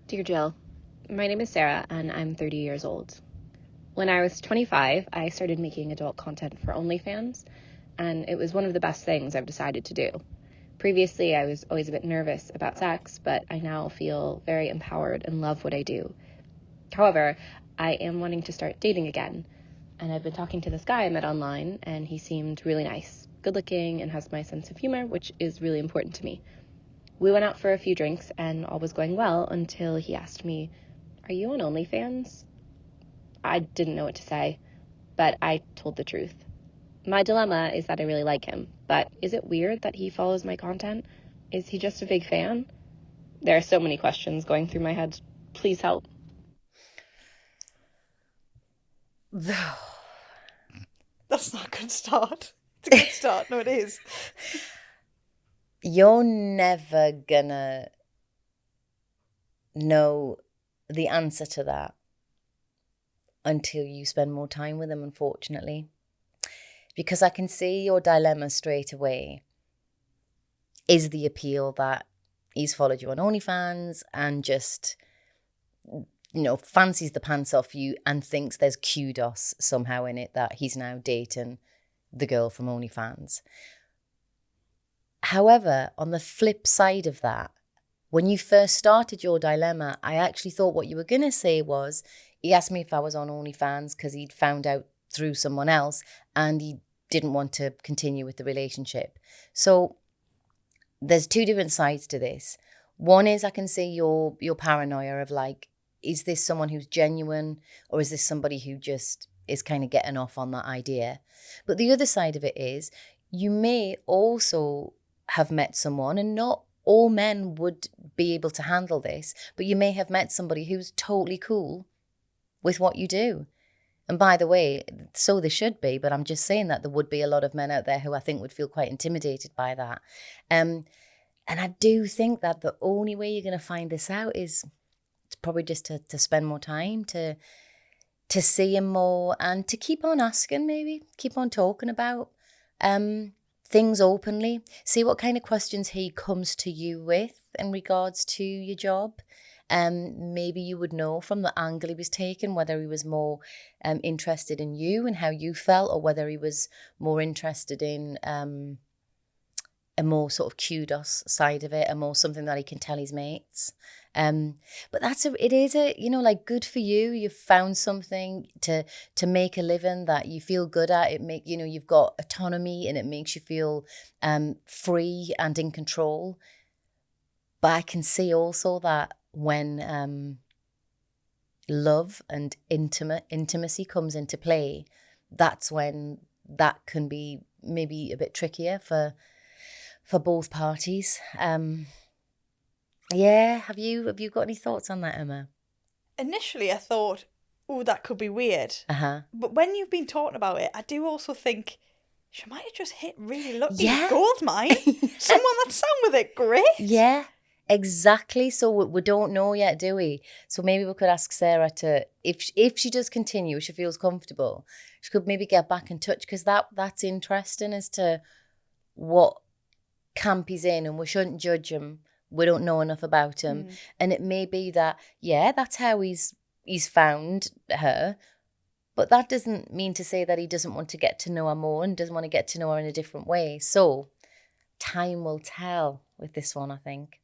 Dear Jill, my name is Sarah and I'm 30 years old. When I was 25, I started making adult content for OnlyFans, and it was one of the best things I've decided to do. Previously, I was always a bit nervous about sex, but I now feel very empowered and love what I do. However, I am wanting to start dating again, and I've been talking to this guy I met online, and he seemed really nice, good looking, and has my sense of humor, which is really important to me. We went out for a few drinks, and all was going well until he asked me, "Are you on OnlyFans?" I didn't know what to say, but I told the truth. My dilemma is that I really like him, but is it weird that he follows my content? Is he just a big fan? There are so many questions going through my head. Please help. That's not a good start. It's a good start. No, it is. You're never gonna know the answer to that until you spend more time with him, unfortunately. Because I can see your dilemma straight away is the appeal that he's followed you on OnlyFans and just, fancies the pants off you and thinks there's kudos somehow in it that he's now dating the girl from OnlyFans. However, on the flip side of that, when you first started your dilemma, I actually thought what you were going to say was, he asked me if I was on OnlyFans because he'd found out through someone else and he didn't want to continue with the relationship. So there's two different sides to this. One is I can see your paranoia of like, is this someone who's genuine or is this somebody who just is kind of getting off on that idea? But the other side of it is you may also have met someone, and not all men would be able to handle this, but you may have met somebody who's totally cool with what you do. And by the way, so they should be, but I'm just saying that there would be a lot of men out there who I think would feel quite intimidated by that. And I do think that the only way you're going to find this out is probably just to spend more time, to see him more, and to keep on asking, maybe keep on talking about things openly. See what kind of questions he comes to you with in regards to your job. Maybe you would know from the angle he was taking whether he was more interested in you and how you felt, or whether he was more interested in a more sort of kudos side of it, a more something that he can tell his mates. But it is like, good for you. You've found something to make a living that you feel good at. You've got autonomy and it makes you feel free and in control. But I can see also that when love and intimacy comes into play, that's when that can be maybe a bit trickier for both parties. Yeah, have you got any thoughts on that, Emma? Initially, I thought, oh, that could be weird. But when you've been talking about it, I do also think she might have just hit really lucky. Yeah. Gold mine. Someone that's down with it. Great. Yeah, exactly. So we don't know yet, do we? So maybe we could ask Sarah to, if she does continue, she feels comfortable, she could maybe get back in touch, because that's interesting as to what camp he's in, and we shouldn't judge him. We don't know enough about him. And it may be that, yeah, that's how he's found her, but that doesn't mean to say that he doesn't want to get to know her more and doesn't want to get to know her in a different way. So time will tell with this one, I think.